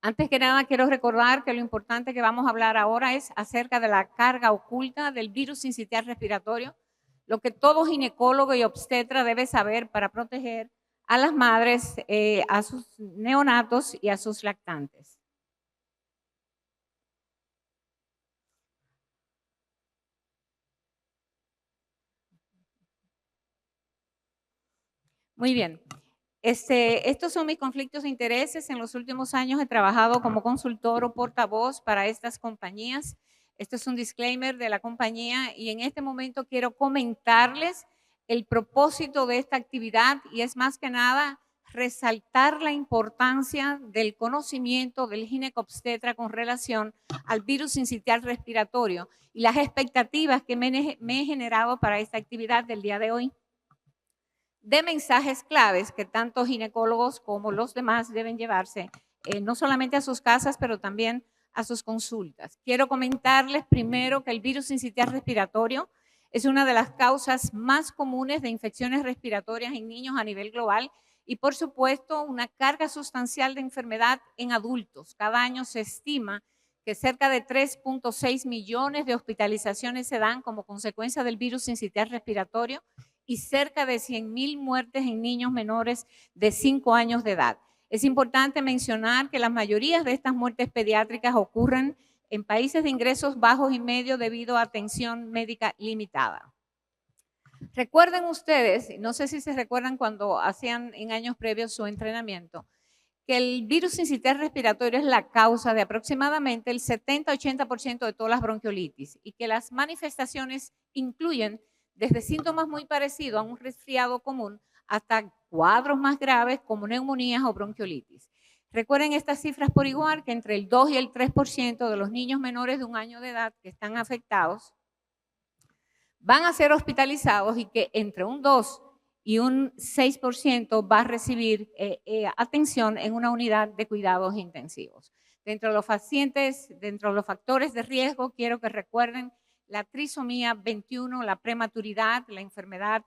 Antes que nada, quiero recordar que lo importante que vamos a hablar ahora es acerca de la carga oculta del virus sincitial respiratorio, lo que todo ginecólogo y obstetra debe saber para proteger a las madres, a sus neonatos y a sus lactantes. Muy bien. Estos son mis conflictos de intereses. En los últimos años he trabajado como consultor o portavoz para estas compañías. Esto es un disclaimer de la compañía y en este momento quiero comentarles el propósito de esta actividad y es más que nada resaltar la importancia del conocimiento del ginecobstetra con relación al virus sincitial respiratorio y las expectativas que me he generado para esta actividad del día de hoy de mensajes claves que tanto ginecólogos como los demás deben llevarse, no solamente a sus casas, pero también a sus consultas. Quiero comentarles primero que el virus sincitial respiratorio es una de las causas más comunes de infecciones respiratorias en niños a nivel global y, por supuesto, una carga sustancial de enfermedad en adultos. Cada año se estima que cerca de 3.6 millones de hospitalizaciones se dan como consecuencia del virus sincitial respiratorio y cerca de 100,000 muertes en niños menores de 5 años de edad. Es importante mencionar que la mayoría de estas muertes pediátricas ocurren en países de ingresos bajos y medios debido a atención médica limitada. Recuerden ustedes, no sé si se recuerdan cuando hacían en años previos su entrenamiento, que el virus sincitial respiratorio es la causa de aproximadamente el 70-80% de todas las bronquiolitis y que las manifestaciones incluyen desde síntomas muy parecidos a un resfriado común hasta cuadros más graves como neumonías o bronquiolitis. Recuerden estas cifras por igual, que entre el 2 y el 3% de los niños menores de 1 año de edad que están afectados van a ser hospitalizados y que entre un 2 y un 6% va a recibir atención en una unidad de cuidados intensivos. Dentro de los pacientes, dentro de los factores de riesgo, quiero que recuerden la trisomía 21, la prematuridad, la enfermedad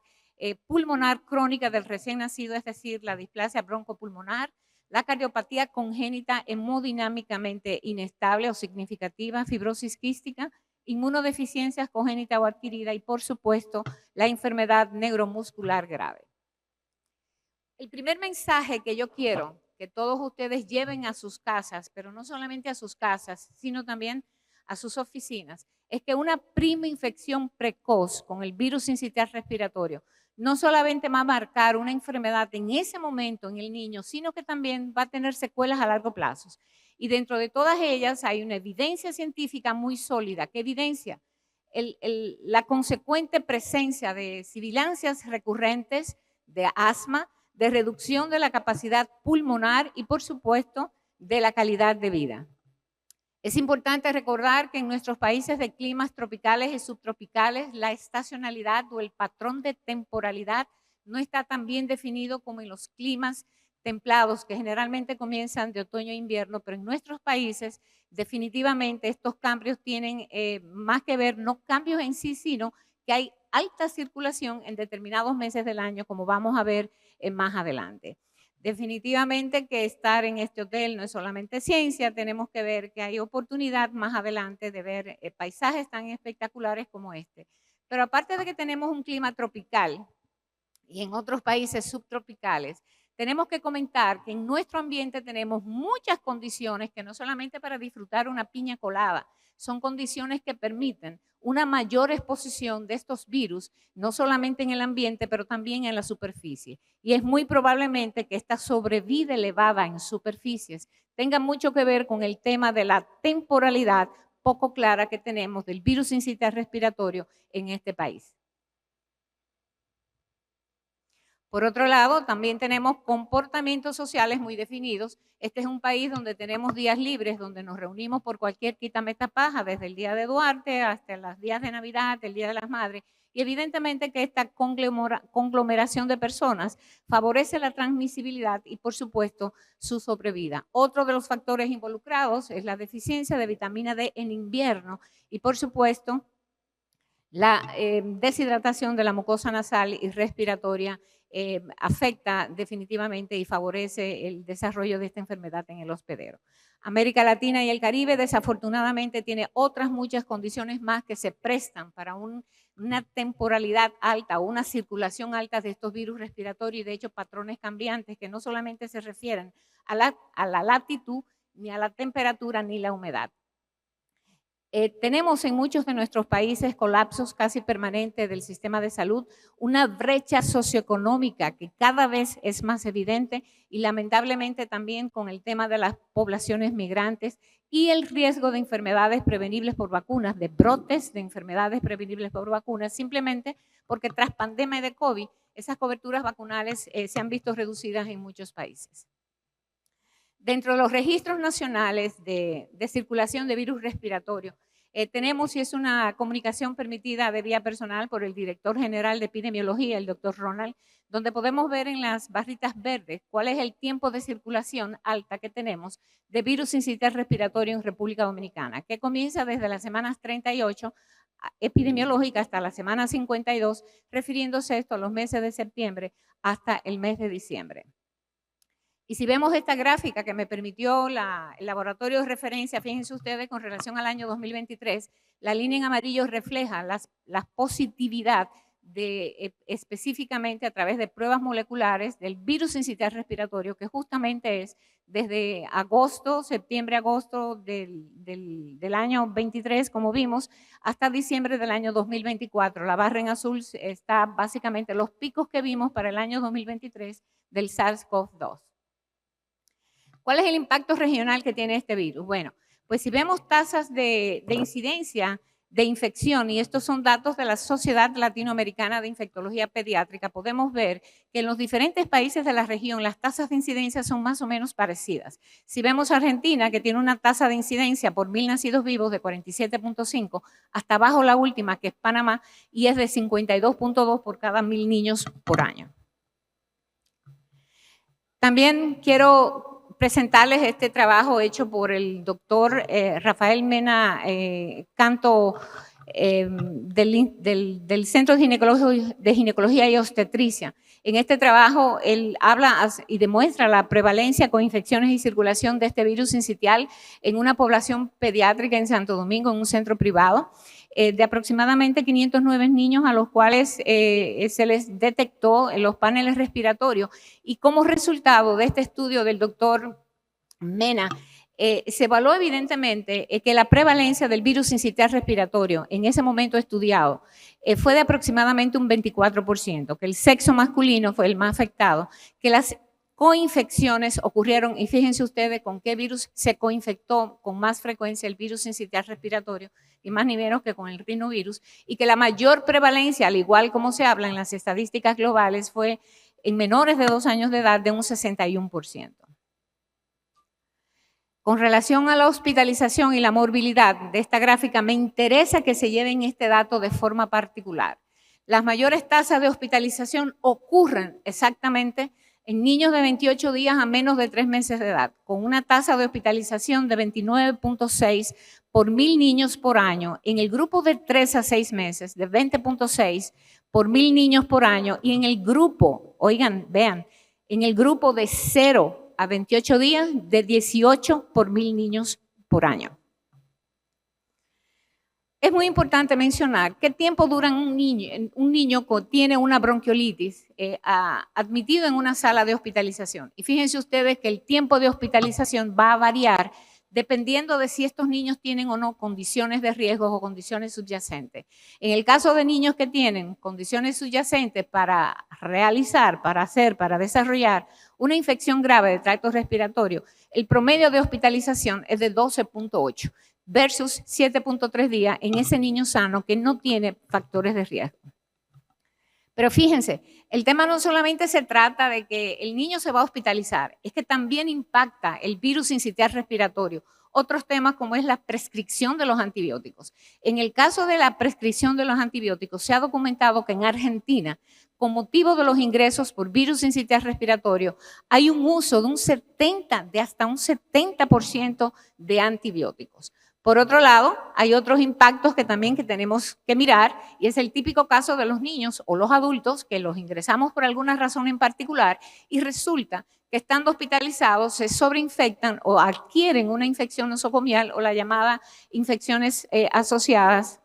pulmonar crónica del recién nacido, es decir, la displasia broncopulmonar, la cardiopatía congénita hemodinámicamente inestable o significativa, fibrosis quística, inmunodeficiencias congénita o adquirida y, por supuesto, la enfermedad neuromuscular grave. El primer mensaje que yo quiero que todos ustedes lleven a sus casas, pero no solamente a sus casas, sino también a sus oficinas, es que una prima infección precoz con el virus sincitial respiratorio no solamente va a marcar una enfermedad en ese momento en el niño, sino que también va a tener secuelas a largo plazo. Y dentro de todas ellas hay una evidencia científica muy sólida. ¿Qué evidencia? La consecuente presencia de sibilancias recurrentes, de asma, de reducción de la capacidad pulmonar y, por supuesto, de la calidad de vida. Es importante recordar que en nuestros países de climas tropicales y subtropicales, la estacionalidad o el patrón de temporalidad no está tan bien definido como en los climas templados, que generalmente comienzan de otoño e invierno, pero en nuestros países definitivamente estos cambios tienen más que ver, no cambios en sí, sino que hay alta circulación en determinados meses del año, como vamos a ver más adelante. Definitivamente que estar en este hotel no es solamente ciencia, tenemos que ver que hay oportunidad más adelante de ver paisajes tan espectaculares como este. Pero aparte de que tenemos un clima tropical y en otros países subtropicales, tenemos que comentar que en nuestro ambiente tenemos muchas condiciones que no solamente para disfrutar una piña colada, son condiciones que permiten una mayor exposición de estos virus, no solamente en el ambiente, pero también en la superficie. Y es muy probablemente que esta sobrevida elevada en superficies tenga mucho que ver con el tema de la temporalidad poco clara que tenemos del virus sincitial respiratorio en este país. Por otro lado, también tenemos comportamientos sociales muy definidos. Este es un país donde tenemos días libres, donde nos reunimos por cualquier quitametapaz, desde el día de Duarte hasta los días de Navidad, el Día de las Madres. Y evidentemente que esta conglomeración de personas favorece la transmisibilidad y, por supuesto, su sobrevida. Otro de los factores involucrados es la deficiencia de vitamina D en invierno y, por supuesto, la deshidratación de la mucosa nasal y respiratoria afecta definitivamente y favorece el desarrollo de esta enfermedad en el hospedero. América Latina y el Caribe desafortunadamente tiene otras muchas condiciones más que se prestan para una temporalidad alta o una circulación alta de estos virus respiratorios y de hecho patrones cambiantes que no solamente se refieren a la latitud, ni a la temperatura, ni la humedad. Tenemos en muchos de nuestros países colapsos casi permanentes del sistema de salud, una brecha socioeconómica que cada vez es más evidente y lamentablemente también con el tema de las poblaciones migrantes y el riesgo de enfermedades prevenibles por vacunas, de brotes de enfermedades prevenibles por vacunas, simplemente porque tras pandemia de COVID, esas coberturas vacunales se han visto reducidas en muchos países. Dentro de los registros nacionales de circulación de virus respiratorio, tenemos, y es una comunicación permitida de vía personal por el director general de epidemiología, el doctor Ronald, donde podemos ver en las barritas verdes cuál es el tiempo de circulación alta que tenemos de virus sincitial respiratorio en República Dominicana, que comienza desde las semanas 38 epidemiológica hasta la semana 52, refiriéndose esto a los meses de septiembre hasta el mes de diciembre. Y si vemos esta gráfica que me permitió el laboratorio de referencia, fíjense ustedes, con relación al año 2023, la línea en amarillo refleja la positividad específicamente a través de pruebas moleculares del virus sincitial respiratorio, que justamente es desde septiembre-agosto del año 23, como vimos, hasta diciembre del año 2024. La barra en azul está básicamente los picos que vimos para el año 2023 del SARS-CoV-2. ¿Cuál es el impacto regional que tiene este virus? Bueno, pues si vemos tasas de incidencia de infección, y estos son datos de la Sociedad Latinoamericana de Infectología Pediátrica, podemos ver que en los diferentes países de la región las tasas de incidencia son más o menos parecidas. Si vemos Argentina, que tiene una tasa de incidencia por 1.000 nacidos vivos de 47.5, hasta abajo la última, que es Panamá, y es de 52.2 por cada 1.000 niños por año. También quiero presentarles este trabajo hecho por el doctor Rafael Mena Canto del Centro de Ginecología y Obstetricia. En este trabajo él habla y demuestra la prevalencia con infecciones y circulación de este virus sincitial en una población pediátrica en Santo Domingo, en un centro privado, de aproximadamente 509 niños a los cuales se les detectó en los paneles respiratorios, y como resultado de este estudio del doctor Mena, se evaluó evidentemente que la prevalencia del virus sincitial respiratorio en ese momento estudiado fue de aproximadamente un 24%, que el sexo masculino fue el más afectado, que las coinfecciones ocurrieron, y fíjense ustedes con qué virus se coinfectó con más frecuencia el virus sincitial respiratorio, y más ni menos que con el rinovirus, y que la mayor prevalencia, al igual como se habla en las estadísticas globales, fue en menores de 2 años de edad de un 61%. Con relación a la hospitalización y la morbilidad de esta gráfica, me interesa que se lleven este dato de forma particular. Las mayores tasas de hospitalización ocurren exactamente en niños de 28 días a menos de 3 meses de edad, con una tasa de hospitalización de 29.6 por 1.000 niños por año. En el grupo de 3 a 6 meses, de 20.6 por 1.000 niños por año. Y en el grupo, oigan, vean, en el grupo de 0 a 28 días, de 18 por 1.000 niños por año. Es muy importante mencionar qué tiempo dura un niño que tiene una bronquiolitis admitido en una sala de hospitalización. Y fíjense ustedes que el tiempo de hospitalización va a variar dependiendo de si estos niños tienen o no condiciones de riesgo o condiciones subyacentes. En el caso de niños que tienen condiciones subyacentes para desarrollar una infección grave de tracto respiratorio, el promedio de hospitalización es de 12.8 versus 7.3 días en ese niño sano que no tiene factores de riesgo. Pero fíjense, el tema no solamente se trata de que el niño se va a hospitalizar, es que también impacta el virus sincitial respiratorio. Otros temas como es la prescripción de los antibióticos. En el caso de la prescripción de los antibióticos, se ha documentado que en Argentina, con motivo de los ingresos por virus sincitial respiratorio, hay un uso de hasta un 70% de antibióticos. Por otro lado, hay otros impactos que también que tenemos que mirar y es el típico caso de los niños o los adultos que los ingresamos por alguna razón en particular y resulta que estando hospitalizados se sobreinfectan o adquieren una infección nosocomial o la llamada infecciones asociadas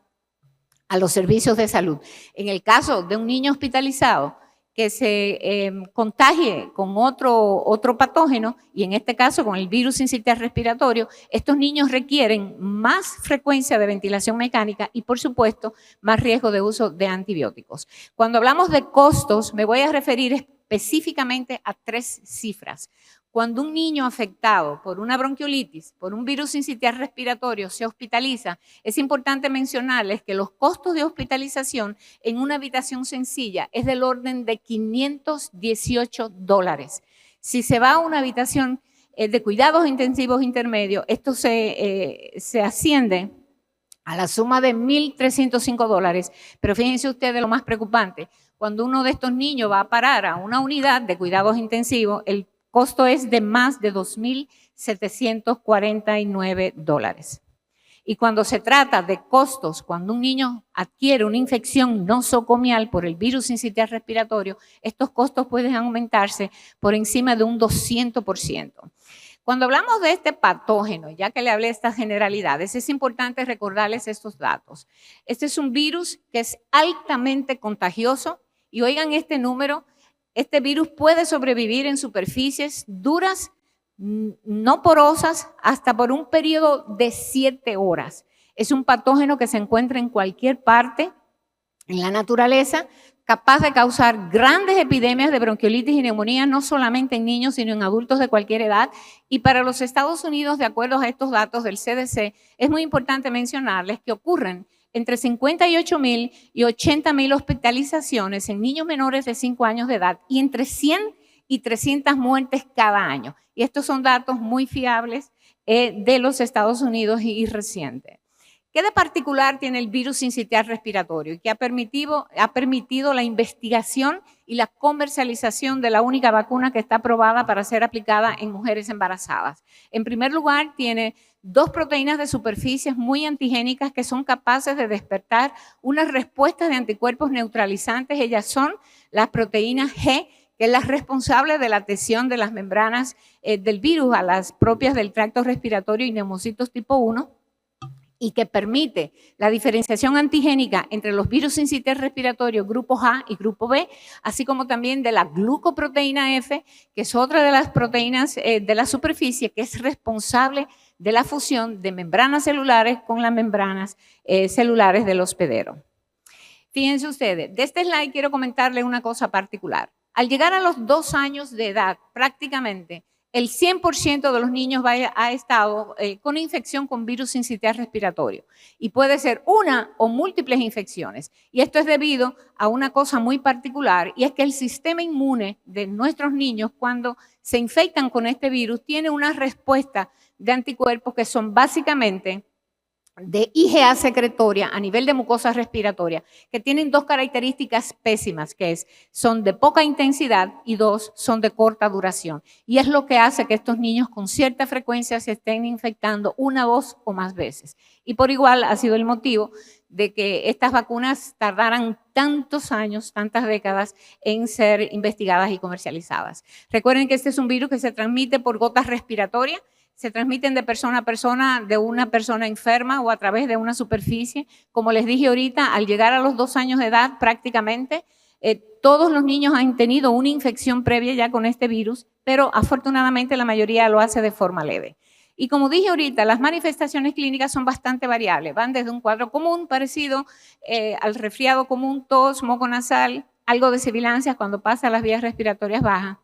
a los servicios de salud. En el caso de un niño hospitalizado que se contagie con otro patógeno, y en este caso con el virus sincitial respiratorio, estos niños requieren más frecuencia de ventilación mecánica y, por supuesto, más riesgo de uso de antibióticos. Cuando hablamos de costos, me voy a referir específicamente a 3 cifras. Cuando un niño afectado por una bronquiolitis, por un virus sincitial respiratorio, se hospitaliza, es importante mencionarles que los costos de hospitalización en una habitación sencilla es del orden de $518. Si se va a una habitación de cuidados intensivos intermedios, esto se asciende a la suma de $1,305. Pero fíjense ustedes lo más preocupante, cuando uno de estos niños va a parar a una unidad de cuidados intensivos, el costo es de más de $2,749. Y cuando se trata de costos, cuando un niño adquiere una infección nosocomial por el virus sincitial respiratorio, estos costos pueden aumentarse por encima de un 200%. Cuando hablamos de este patógeno, ya que le hablé de estas generalidades, es importante recordarles estos datos. Este es un virus que es altamente contagioso y oigan este número. Este virus puede sobrevivir en superficies duras, no porosas, hasta por un periodo de 7 horas. Es un patógeno que se encuentra en cualquier parte en la naturaleza, capaz de causar grandes epidemias de bronquiolitis y neumonía, no solamente en niños, sino en adultos de cualquier edad. Y para los Estados Unidos, de acuerdo a estos datos del CDC, es muy importante mencionarles que ocurren entre 58,000 y 80,000 hospitalizaciones en niños menores de 5 años de edad y entre 100 y 300 muertes cada año. Y estos son datos muy fiables de los Estados Unidos y recientes. ¿Qué de particular tiene el virus sincitial respiratorio? Y que ha permitido la investigación y la comercialización de la única vacuna que está aprobada para ser aplicada en mujeres embarazadas. En primer lugar, tiene 2 proteínas de superficies muy antigénicas que son capaces de despertar unas respuestas de anticuerpos neutralizantes. Ellas son las proteínas G, que es la responsable de la adhesión de las membranas del virus a las propias del tracto respiratorio y neumocitos tipo 1, y que permite la diferenciación antigénica entre los virus sincitial respiratorio grupo A y grupo B, así como también de la glucoproteína F, que es otra de las proteínas de la superficie que es responsable de la fusión de membranas celulares con las membranas celulares del hospedero. Fíjense ustedes, de este slide quiero comentarles una cosa particular. Al llegar a los 2 años de edad, prácticamente, el 100% de los niños ha estado con infección con virus sincitial respiratorio y puede ser una o múltiples infecciones. Y esto es debido a una cosa muy particular y es que el sistema inmune de nuestros niños cuando se infectan con este virus tiene una respuesta de anticuerpos que son básicamente de IgA secretoria a nivel de mucosa respiratoria, que tienen 2 características pésimas, que son de poca intensidad y 2, son de corta duración. Y es lo que hace que estos niños con cierta frecuencia se estén infectando 1, 2 o más veces. Y por igual ha sido el motivo de que estas vacunas tardaran tantos años, tantas décadas en ser investigadas y comercializadas. Recuerden que este es un virus que se transmite por gotas respiratorias, se transmiten de persona a persona, de una persona enferma o a través de una superficie. Como les dije ahorita, al llegar a los 2 años de edad prácticamente, todos los niños han tenido una infección previa ya con este virus, pero afortunadamente la mayoría lo hace de forma leve. Y como dije ahorita, las manifestaciones clínicas son bastante variables, van desde un cuadro común parecido al resfriado común, tos, moco nasal, algo de sibilancias cuando pasa a las vías respiratorias bajas.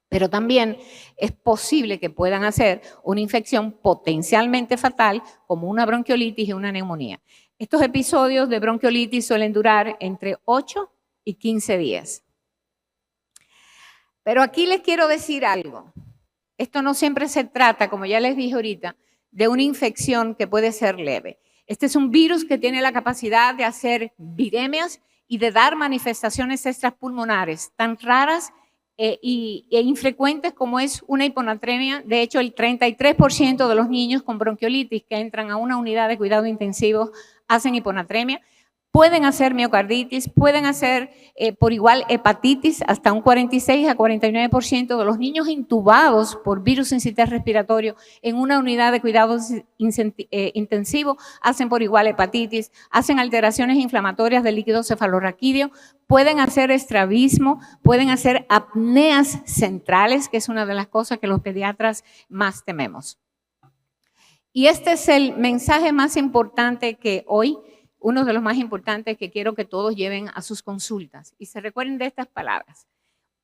Pero también es posible que puedan hacer una infección potencialmente fatal como una bronquiolitis y una neumonía. Estos episodios de bronquiolitis suelen durar entre 8 y 15 días. Pero aquí les quiero decir algo. Esto no siempre se trata, como ya les dije ahorita, de una infección que puede ser leve. Este es un virus que tiene la capacidad de hacer viremias y de dar manifestaciones extrapulmonares tan raras e infrecuentes como es una hiponatremia. De hecho, el 33% de los niños con bronquiolitis que entran a una unidad de cuidado intensivo hacen hiponatremia. Pueden hacer miocarditis, pueden hacer por igual hepatitis, hasta un 46 a 49% de los niños intubados por virus sincitial respiratorio en una unidad de cuidados intensivo hacen por igual hepatitis, hacen alteraciones inflamatorias del líquido cefalorraquídeo, pueden hacer estrabismo, pueden hacer apneas centrales, que es una de las cosas que los pediatras más tememos. Y este es el mensaje más importante que hoy, uno de los más importantes que quiero que todos lleven a sus consultas y se recuerden de estas palabras.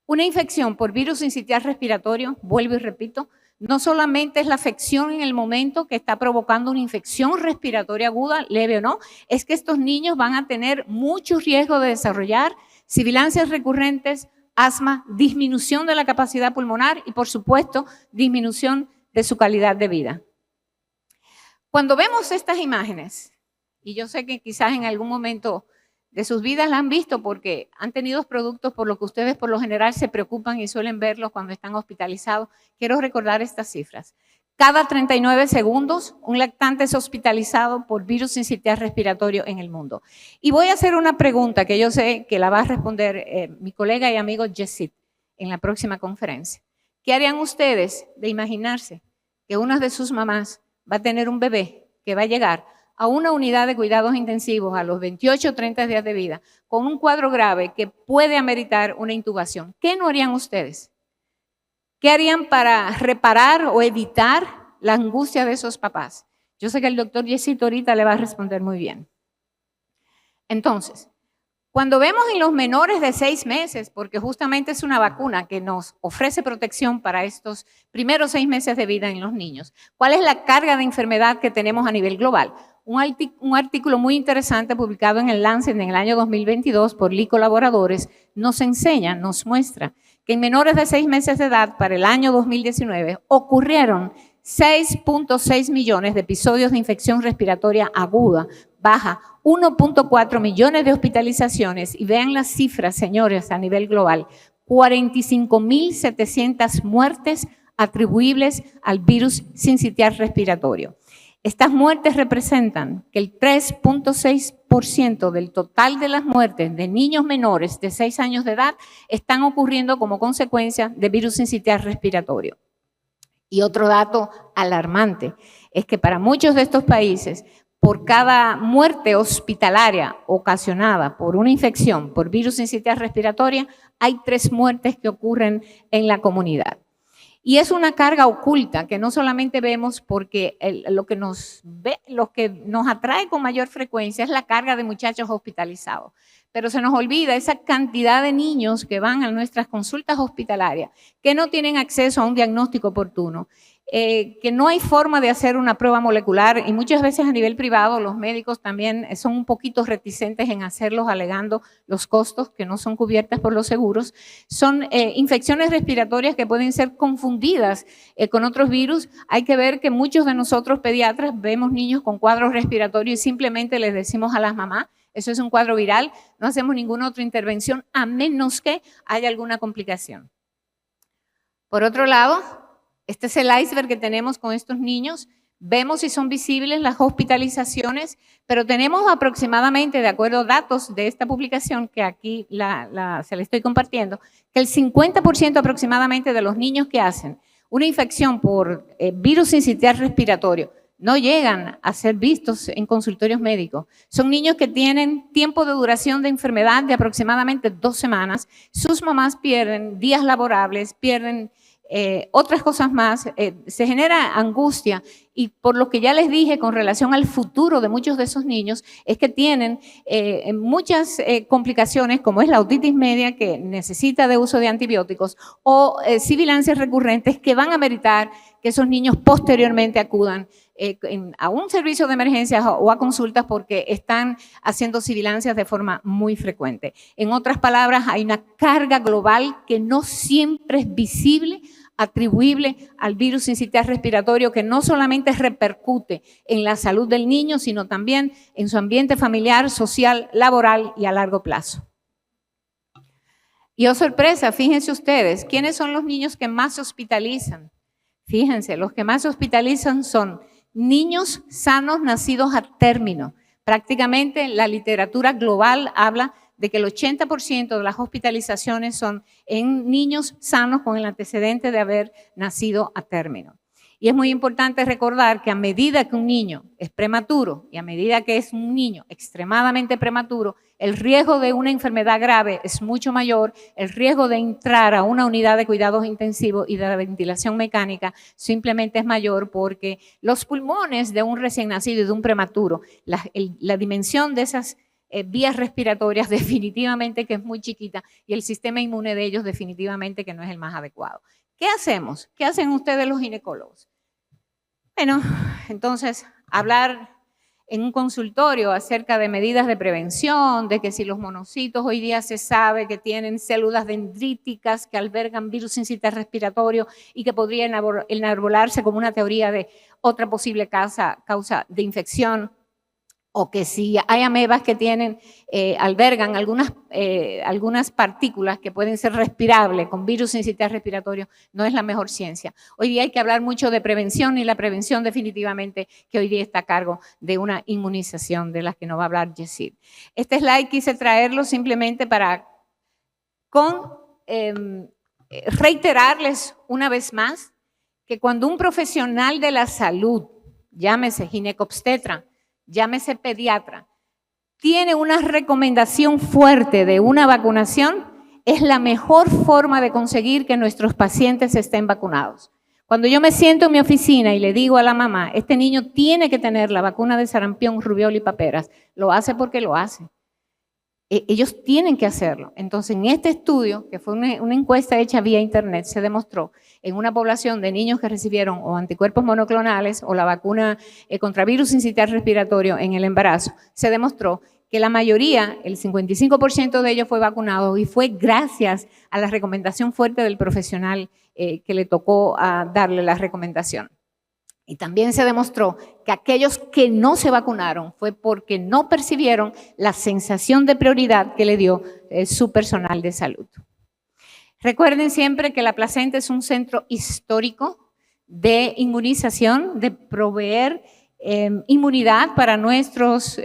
Una infección por virus sincitial respiratorio, vuelvo y repito, no solamente es la afección en el momento que está provocando una infección respiratoria aguda, leve o no, es que estos niños van a tener mucho riesgo de desarrollar sibilancias recurrentes, asma, disminución de la capacidad pulmonar y, por supuesto, disminución de su calidad de vida. Cuando vemos estas imágenes, y yo sé que quizás en algún momento de sus vidas la han visto porque han tenido productos por lo que ustedes por lo general se preocupan y suelen verlos cuando están hospitalizados. Quiero recordar estas cifras. Cada 39 segundos un lactante es hospitalizado por virus sincitial respiratorio en el mundo. Y voy a hacer una pregunta que yo sé que la va a responder mi colega y amigo Yesid en la próxima conferencia. ¿Qué harían ustedes de imaginarse que una de sus mamás va a tener un bebé que va a llegar a una unidad de cuidados intensivos a los 28 o 30 días de vida con un cuadro grave que puede ameritar una intubación? ¿Qué no harían ustedes? ¿Qué harían para reparar o evitar la angustia de esos papás? Yo sé que el doctor Yesito ahorita le va a responder muy bien. Entonces, cuando vemos en los menores de 6 meses, porque justamente es una vacuna que nos ofrece protección para estos primeros 6 meses de vida en los niños, ¿cuál es la carga de enfermedad que tenemos a nivel global? Un artículo muy interesante publicado en el Lancet en el año 2022 por Lee colaboradores nos enseña, nos muestra que en menores de 6 meses de edad para el año 2019 ocurrieron 6.6 millones de episodios de infección respiratoria aguda, baja, 1.4 millones de hospitalizaciones y vean las cifras, señores, a nivel global, 45.700 muertes atribuibles al virus sincitial respiratorio. Estas muertes representan que el 3.6% del total de las muertes de niños menores de 6 años de edad están ocurriendo como consecuencia de virus sincitial respiratorio. Y otro dato alarmante es que para muchos de estos países, por cada muerte hospitalaria ocasionada por una infección por virus sincitial respiratoria, hay 3 muertes que ocurren en la comunidad. Y es una carga oculta que no solamente vemos porque lo que nos atrae con mayor frecuencia es la carga de muchachos hospitalizados. Pero se nos olvida esa cantidad de niños que van a nuestras consultas hospitalarias, que no tienen acceso a un diagnóstico oportuno, que no hay forma de hacer una prueba molecular y muchas veces a nivel privado los médicos también son un poquito reticentes en hacerlos alegando los costos que no son cubiertas por los seguros. Son infecciones respiratorias que pueden ser confundidas con otros virus. Hay que ver que muchos de nosotros pediatras vemos niños con cuadros respiratorios y simplemente les decimos a las mamás, eso es un cuadro viral, no hacemos ninguna otra intervención a menos que haya alguna complicación. Por otro lado, este es el iceberg que tenemos con estos niños. Vemos si son visibles las hospitalizaciones, pero tenemos aproximadamente, de acuerdo a datos de esta publicación que aquí se la estoy compartiendo, que el 50% aproximadamente de los niños que hacen una infección por virus sincitial respiratorio no llegan a ser vistos en consultorios médicos. Son niños que tienen tiempo de duración de enfermedad de aproximadamente 2 semanas. Sus mamás pierden días laborables, pierden otras cosas más, se genera angustia y por lo que ya les dije con relación al futuro de muchos de esos niños es que tienen muchas complicaciones como es la otitis media que necesita de uso de antibióticos o sibilancias recurrentes que van a meritar que esos niños posteriormente acudan a un servicio de emergencias o a consultas porque están haciendo sibilancias de forma muy frecuente. En otras palabras, hay una carga global que no siempre es visible, atribuible al virus sincitial respiratorio que no solamente repercute en la salud del niño, sino también en su ambiente familiar, social, laboral y a largo plazo. Y oh sorpresa, fíjense ustedes, ¿quiénes son los niños que más se hospitalizan? Fíjense, los que más se hospitalizan son niños sanos nacidos a término. Prácticamente la literatura global habla de que el 80% de las hospitalizaciones son en niños sanos con el antecedente de haber nacido a término. Y es muy importante recordar que a medida que un niño es prematuro y a medida que es un niño extremadamente prematuro, el riesgo de una enfermedad grave es mucho mayor, el riesgo de entrar a una unidad de cuidados intensivos y de la ventilación mecánica simplemente es mayor porque los pulmones de un recién nacido y de un prematuro, la dimensión de esas vías respiratorias definitivamente que es muy chiquita y el sistema inmune de ellos definitivamente que no es el más adecuado. ¿Qué hacemos? ¿Qué hacen ustedes los ginecólogos? Bueno, entonces hablar en un consultorio acerca de medidas de prevención, de que si los monocitos hoy día se sabe que tienen células dendríticas que albergan virus sincitial respiratorio y que podrían enarbolarse como una teoría de otra posible causa de infección, o que si hay amebas que albergan algunas partículas que pueden ser respirables con virus sincitial respiratorio, no es la mejor ciencia. Hoy día hay que hablar mucho de prevención y la prevención definitivamente que hoy día está a cargo de una inmunización de las que nos va a hablar Yesid. Este slide quise traerlo simplemente para reiterarles una vez más que cuando un profesional de la salud, llámese ginecobstetra, llámese pediatra, tiene una recomendación fuerte de una vacunación, es la mejor forma de conseguir que nuestros pacientes estén vacunados. Cuando yo me siento en mi oficina y le digo a la mamá, este niño tiene que tener la vacuna de sarampión, rubiola y paperas, lo hace porque lo hace. Ellos tienen que hacerlo. Entonces, en este estudio, que fue una encuesta hecha vía internet, se demostró en una población de niños que recibieron o anticuerpos monoclonales o la vacuna contra virus sincitial respiratorio en el embarazo, se demostró que la mayoría, el 55% de ellos fue vacunado y fue gracias a la recomendación fuerte del profesional que le tocó darle la recomendación. Y también se demostró que aquellos que no se vacunaron fue porque no percibieron la sensación de prioridad que le dio su personal de salud. Recuerden siempre que la placenta es un centro histórico de inmunización, de proveer inmunidad para nuestras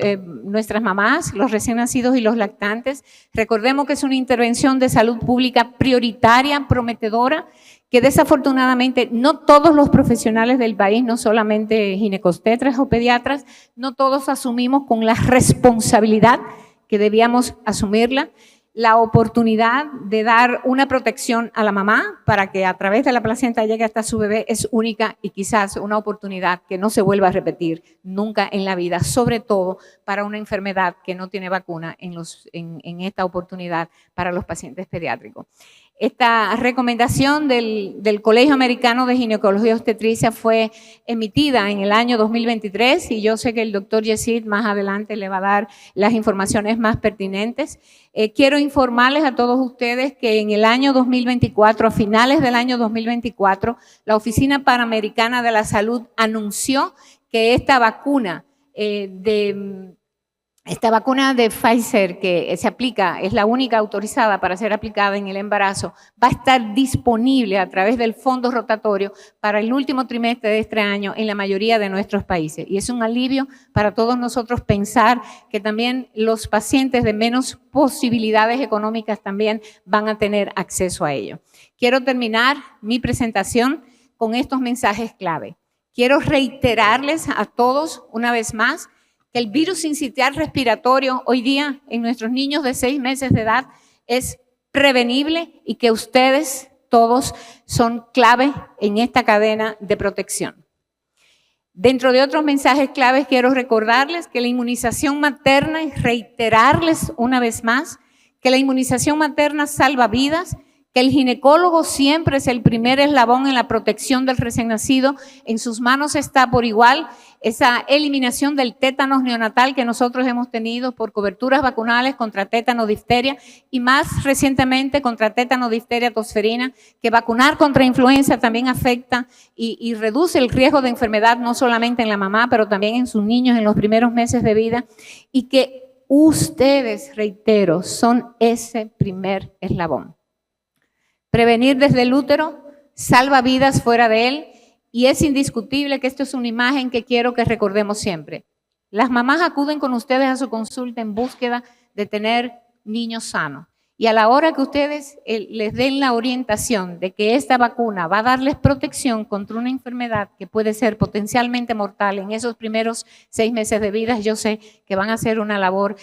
mamás, los recién nacidos y los lactantes. Recordemos que es una intervención de salud pública prioritaria, prometedora, que desafortunadamente no todos los profesionales del país, no solamente ginecobstetras o pediatras, no todos asumimos con la responsabilidad que debíamos asumirla, la oportunidad de dar una protección a la mamá para que a través de la placenta llegue hasta su bebé es única y quizás una oportunidad que no se vuelva a repetir nunca en la vida, sobre todo para una enfermedad que no tiene vacuna en esta oportunidad para los pacientes pediátricos. Esta recomendación del Colegio Americano de Ginecología y Obstetricia fue emitida en el año 2023 y yo sé que el doctor Yesid más adelante le va a dar las informaciones más pertinentes. Quiero informarles a todos ustedes que en el año 2024, a finales del año 2024, la Oficina Panamericana de la Salud anunció que esta vacuna de Pfizer que se aplica, es la única autorizada para ser aplicada en el embarazo, va a estar disponible a través del fondo rotatorio para el último trimestre de este año en la mayoría de nuestros países. Y es un alivio para todos nosotros pensar que también los pacientes de menos posibilidades económicas también van a tener acceso a ello. Quiero terminar mi presentación con estos mensajes clave. Quiero reiterarles a todos una vez más que el virus sincitial respiratorio hoy día en nuestros niños de 6 meses de edad es prevenible y que ustedes todos son clave en esta cadena de protección. Dentro de otros mensajes claves quiero recordarles que la inmunización materna y reiterarles una vez más que la inmunización materna salva vidas, que el ginecólogo siempre es el primer eslabón en la protección del recién nacido. En sus manos está por igual esa eliminación del tétanos neonatal que nosotros hemos tenido por coberturas vacunales contra tétano, difteria y más recientemente contra tétano, difteria, tosferina, que vacunar contra influenza también afecta y reduce el riesgo de enfermedad no solamente en la mamá, pero también en sus niños en los primeros meses de vida y que ustedes, reitero, son ese primer eslabón. Prevenir desde el útero salva vidas fuera de él y es indiscutible que esto es una imagen que quiero que recordemos siempre. Las mamás acuden con ustedes a su consulta en búsqueda de tener niños sanos. Y a la hora que ustedes les den la orientación de que esta vacuna va a darles protección contra una enfermedad que puede ser potencialmente mortal en esos primeros 6 meses de vida, yo sé que van a hacer una labor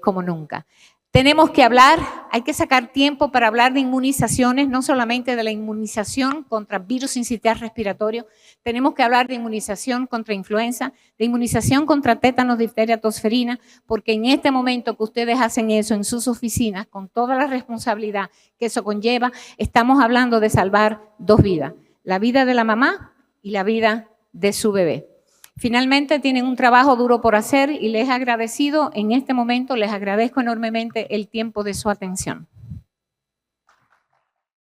como nunca. Tenemos que hablar, hay que sacar tiempo para hablar de inmunizaciones, no solamente de la inmunización contra virus sincitial respiratorio, tenemos que hablar de inmunización contra influenza, de inmunización contra tétanos, difteria, tosferina, porque en este momento que ustedes hacen eso en sus oficinas, con toda la responsabilidad que eso conlleva, estamos hablando de salvar 2 vidas, la vida de la mamá y la vida de su bebé. Finalmente tienen un trabajo duro por hacer y les he agradecido en este momento, les agradezco enormemente el tiempo de su atención.